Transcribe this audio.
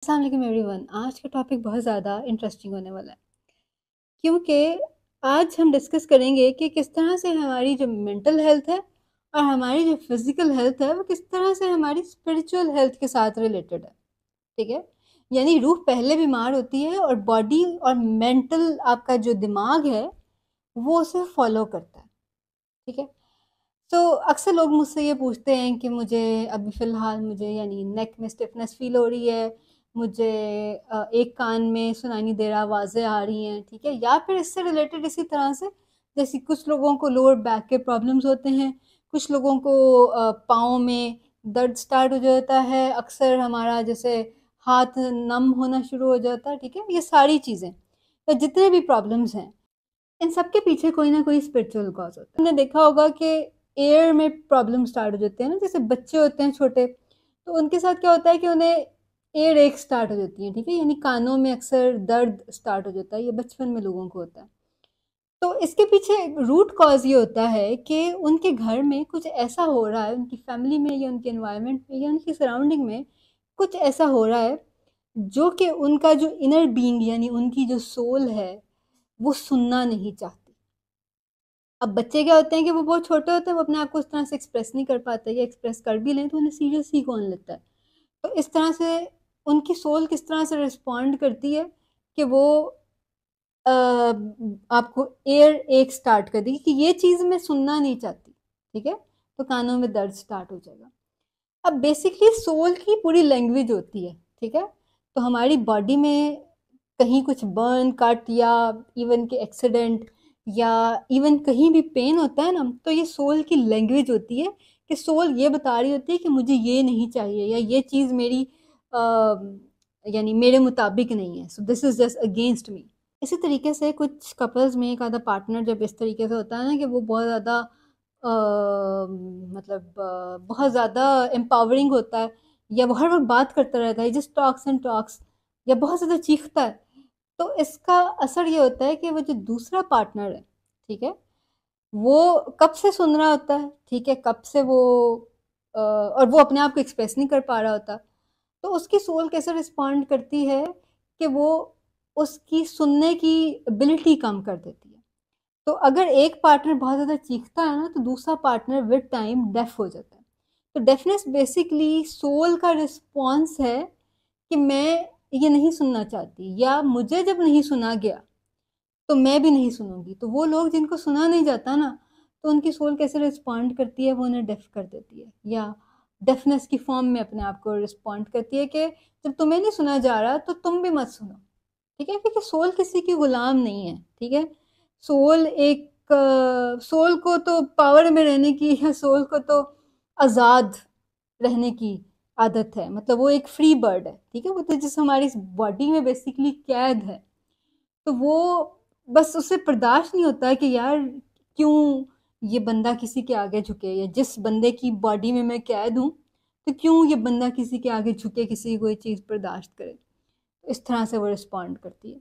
अस्सलाम वालेकुम एवरीवन। आज का टॉपिक बहुत ज़्यादा इंटरेस्टिंग होने वाला है क्योंकि आज हम डिस्कस करेंगे कि किस तरह से हमारी जो मेंटल हेल्थ है और हमारी जो फिज़िकल हेल्थ है वो किस तरह से हमारी स्पिरिचुअल हेल्थ के साथ रिलेटेड है। ठीक है? यानी रूह पहले बीमार होती है और बॉडी और मेंटल आपका जो दिमाग है वो उसे फॉलो करता है। ठीक है? तो अक्सर लोग मुझसे ये पूछते हैं कि मुझे अभी फ़िलहाल मुझे यानी नेक में स्टिफनेस फ़ील हो रही है, मुझे एक कान में सुनाई नहीं दे रहा, आवाज़ें आ रही हैं, ठीक है? या फिर इससे रिलेटेड इसी तरह से जैसे कुछ लोगों को लोअर बैक के प्रॉब्लम्स होते हैं, कुछ लोगों को पाँव में दर्द स्टार्ट हो जाता है, अक्सर हमारा जैसे हाथ नम होना शुरू हो जाता है, ठीक है? ये सारी चीज़ें, तो जितने भी प्रॉब्लम्स हैं इन सब के पीछे कोई ना कोई स्पिरिचुअल कॉज होता है। आपने देखा होगा कि एयर में प्रॉब्लम स्टार्ट हो जाते हैं ना, जैसे बच्चे होते हैं छोटे, तो उनके साथ क्या होता है कि उन्हें एयर एक स्टार्ट हो जाती है, ठीक है? यानी कानों में अक्सर दर्द स्टार्ट हो जाता है, ये बचपन में लोगों को होता है। तो इसके पीछे रूट कॉज ये होता है कि उनके घर में कुछ ऐसा हो रहा है, उनकी फैमिली में या उनके एनवायरनमेंट में या उनकी सराउंडिंग में कुछ ऐसा हो रहा है, जो कि उनका जो इनर बीइंग यानी उनकी जो सोल है, वो सुनना नहीं चाहती। अब बच्चे क्या होते हैं कि वो बहुत छोटे होते हैं, वो अपने आप को उस तरह से एक्सप्रेस नहीं कर पाते या एक्सप्रेस कर भी लें तो उन्हें सीरियस ही कौन लेता है। तो इस तरह से उनकी सोल किस तरह से रिस्पॉन्ड करती है कि वो आपको एयर एक स्टार्ट कर देगी कि ये चीज़ मैं सुनना नहीं चाहती, ठीक है? तो कानों में दर्द स्टार्ट हो जाएगा। अब बेसिकली सोल की पूरी लैंग्वेज होती है, ठीक है? तो हमारी बॉडी में कहीं कुछ बर्न, कट या इवन के एक्सीडेंट या इवन कहीं भी पेन होता है ना, तो ये सोल की लैंग्वेज होती है कि सोल ये बता रही होती है कि मुझे ये नहीं चाहिए या ये चीज़ मेरी यानी मेरे मुताबिक नहीं है। So this is just against me. इसी तरीके से कुछ कपल्स में एक आधा पार्टनर जब इस तरीके से होता है ना कि वो बहुत ज़्यादा बहुत ज़्यादा एम्पावरिंग होता है या वो हर वक्त बात करता रहता है, जस्ट टॉक्स एंड टॉक्स, या बहुत ज़्यादा चीखता है, तो इसका असर ये होता है कि वो जो दूसरा पार्टनर है, ठीक है, वो कब से सुन रहा होता है, ठीक है, कब से वो और वो अपने आप को एक्सप्रेस नहीं कर पा रहा होता, तो उसकी सोल कैसे रिस्पॉन्ड करती है कि वो उसकी सुनने की एबिलिटी कम कर देती है। तो अगर एक पार्टनर बहुत ज़्यादा चीखता है ना, तो दूसरा पार्टनर विद टाइम डेफ हो जाता है। तो डेफनेस बेसिकली सोल का रिस्पॉन्स है कि मैं ये नहीं सुनना चाहती, या मुझे जब नहीं सुना गया तो मैं भी नहीं सुनूंगी। तो वो लोग जिनको सुना नहीं जाता ना, तो उनकी सोल कैसे रिस्पॉन्ड करती है, वो उन्हें डेफ कर देती है या डेफनेस की फॉर्म में अपने आप को रिस्पॉन्ड करती है कि जब तुम्हें नहीं सुना जा रहा तो तुम भी मत सुनो। ठीक है, क्योंकि सोल किसी की गुलाम नहीं है। ठीक है, सोल एक सोल को तो पावर में रहने की या सोल को तो आज़ाद रहने की आदत है, मतलब वो एक फ्री बर्ड है। ठीक है, वो तो जिस हमारी इस बॉडी में बेसिकली कैद है, तो वो बस उसे बर्दाश्त नहीं होता है कि यार क्यों ये बंदा किसी के आगे झुके, या जिस बंदे की बॉडी में मैं कैद हूँ तो क्यों ये बंदा किसी के आगे झुके, किसी कोई चीज़ बर्दाश्त करे। इस तरह से वो रिस्पॉन्ड करती है।